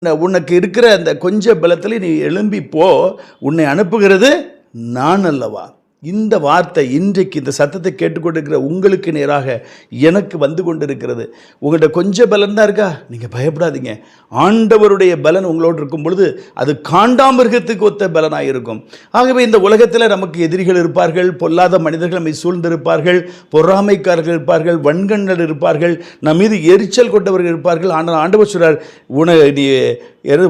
உனக்கு இருக்கிற அந்த கொஞ்ச பலத்தில் நீ எழும்பி போ, உன்னை அனுப்புகிறது நான் அல்லவா. இந்த வார்த்தை இன்றைக்கு இந்த சத்தத்தை கேட்டுக்கொண்டிருக்கிற உங்களுக்கு நேராக எனக்கு வந்து கொண்டிருக்கிறது. உங்கள்கிட்ட கொஞ்சம் பலன் தான் இருக்கா, நீங்கள் பயப்படாதீங்க. ஆண்டவருடைய பலன் உங்களோடு இருக்கும் பொழுது அது காண்டாமிருகத்துக்கு ஒத்த பலனாக இருக்கும். ஆகவே இந்த உலகத்தில் நமக்கு எதிரிகள் இருப்பார்கள், பொல்லாத மனிதர்கள் நம்மை சூழ்ந்திருப்பார்கள், பொறாமைக்காரர்கள் இருப்பார்கள், வன்கண்ணர் இருப்பார்கள், நம் மீது எரிச்சல் கொண்டவர்கள் இருப்பார்கள். ஆனால் ஆண்டவர் சொல்றார்,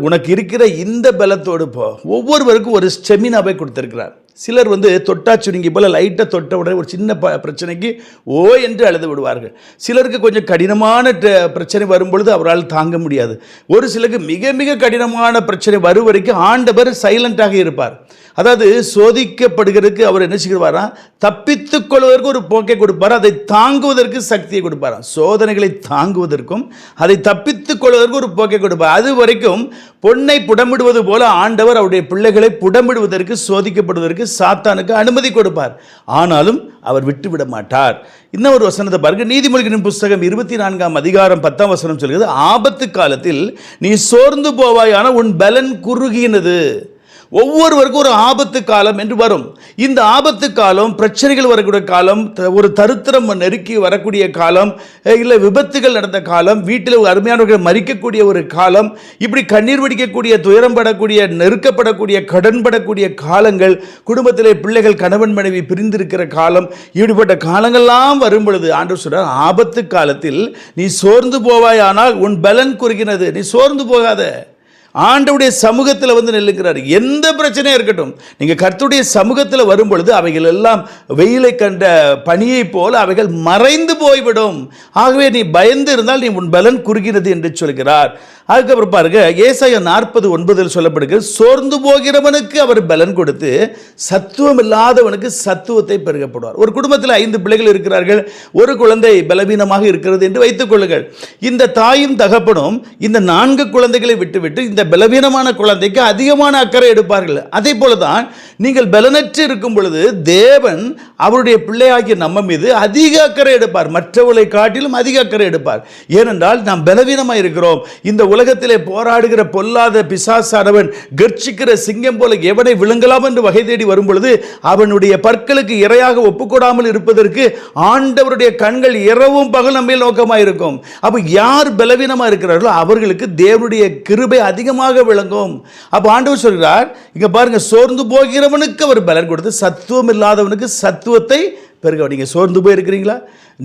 உனக்கு இருக்கிற இந்த பலத்தோடு போ. ஒவ்வொருவருக்கும் ஒரு ஸ்டெமினாவை கொடுத்திருக்கிறார். சிலர் தொட்டா சுருங்கி போல லைட்டாக தொட்ட உடனே ஒரு சின்ன பிரச்சனைக்கு ஓ என்று அழுது விடுவார்கள். சிலருக்கு கொஞ்சம் கடினமான பிரச்சனை வரும்பொழுது அவரால் தாங்க முடியாது. ஒரு சிலருக்கு மிக மிக கடினமான பிரச்சனை வரும் வரைக்கும் ஆண்டவர் சைலண்டாக இருப்பார். அதாவது சோதிக்கப்படுகிறதுக்கு அவர் என்ன செய்வாரா, தப்பித்துக் கொள்வதற்கு ஒரு போக்கை கொடுப்பார், அதை தாங்குவதற்கு சக்தியை கொடுப்பார். சோதனைகளை தாங்குவதற்கும் அதை தப்பித்துக் கொள்வதற்கு ஒரு போக்கை கொடுப்பார். அது வரைக்கும் பொன்னை புடமிடுவது போல ஆண்டவர் அவருடைய பிள்ளைகளை புடமிடுவதற்கு, சோதிக்கப்படுவதற்கு சாத்தானுக்கு அனுமதி கொடுப்பார். ஆனாலும் அவர் விட்டுவிட மாட்டார். இன்னும் ஒரு வசனத்தை பாருங்க, நீதிமொழிகளின் புஸ்தகம் 24ஆம் அதிகாரம் 10ஆம் வசனம் சொல்கிறது, ஆபத்து காலத்தில் நீ சோர்ந்து போவாயான உன் பலன் குறுகினது. ஒவ்வொருவருக்கும் ஒரு ஆபத்து காலம் என்று வரும். இந்த ஆபத்து காலம், பிரச்சனைகள் வரக்கூடிய காலம், ஒரு தரித்திரம் நெருக்கி வரக்கூடிய காலம், இல்லை விபத்துகள் நடந்த காலம், வீட்டில் அருமையானவர்கள் மறிக்கக்கூடிய ஒரு காலம், இப்படி கண்ணீர் வடிக்கக்கூடிய, துயரம் படக்கூடிய, நெருக்கப்படக்கூடிய, கடன் படக்கூடிய காலங்கள், குடும்பத்திலே பிள்ளைகள் கணவன் மனைவி பிரிந்திருக்கிற காலம், இப்படிப்பட்ட காலங்கள்லாம் வரும் பொழுது ஆண்டவர் சொல்றார், ஆபத்து காலத்தில் நீ சோர்ந்து போவாயானால் உன் பலன் குறுகினது. நீ சோர்ந்து போகாத. ஆண்டவருடைய சமூகத்தில் நில்லுகிறார். எந்த பிரச்சனையாக இருக்கட்டும், நீங்கள் கர்த்தருடைய சமூகத்தில் வரும் பொழுது அவைகள் எல்லாம் வெயிலை கண்ட பனியை போல அவைகள் மறைந்து போய்விடும். ஆகவே நீ பயந்து இருந்தால் நீ உன் பலன் குறுகிறது என்று சொல்கிறார். அதுக்கப்புறம் பாருங்க, ஏசாயா 40:9 சொல்லப்படுகிறது, சோர்ந்து போகிறவனுக்கு அவர் பலன் கொடுத்து சத்துவம் இல்லாதவனுக்கு சத்துவத்தை பெருகப்படுவார். ஒரு குடும்பத்தில் 5 பிள்ளைகள் இருக்கிறார்கள், ஒரு குழந்தை பலவீனமாக இருக்கிறது என்று வைத்துக் கொள்ளுங்கள். இந்த தாயும் தகப்பனும் இந்த 4 குழந்தைகளை விட்டுவிட்டு இந்த பலவீனமான குழந்தைக்கு அதிகமான அக்கறை எடுப்பார்கள். அதே போலதான் நீங்கள் பலனற்று இருக்கும் பொழுது தேவன் அவருடைய பிள்ளையாகிய நம்ம மீது அதிக அக்கறை எடுப்பார், மற்றவர்களை காட்டிலும் அதிக அக்கறை எடுப்பார். ஏனென்றால் நாம் பலவீனமாக இருக்கிறோம். இந்த உலகத்திலே போராடுகிற பொல்லாத பிசாசானவன் கர்ச்சிக்கிற சிங்கம் போல எவனை விழுங்கலாம் என்று வகை தேடி வரும் பொழுது அவனுடைய பற்களுக்கு இரையாக ஒப்புக்கொடாமல் இருப்பதற்கு ஆண்டவருடைய கண்கள் இரவும் பகல் நம்ம நோக்கமாக இருக்கும். அப்ப யார் பலவீனமாக இருக்கிறார்களோ அவர்களுக்கு தேவனுடைய கிருபை அதிகமாக விளங்கும். அப்ப ஆண்டவர் சொல்கிறார், இங்க பாருங்க, சோர்ந்து போகிறவனுக்கு அவர் பலன் கொடுத்து சத்துவம் இல்லாதவனுக்கு சத்துவத்தை பெருக. நீங்க சோர்ந்து போய் இருக்கிறீங்களா,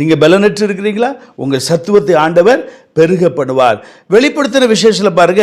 நீங்க பலனற்று இருக்கிறீங்களா, உங்கள் சத்துவத்தை ஆண்டவர் பெருக பண்ணுவார். வெளிப்படுத்தின விசேஷத்தில் பாருங்க,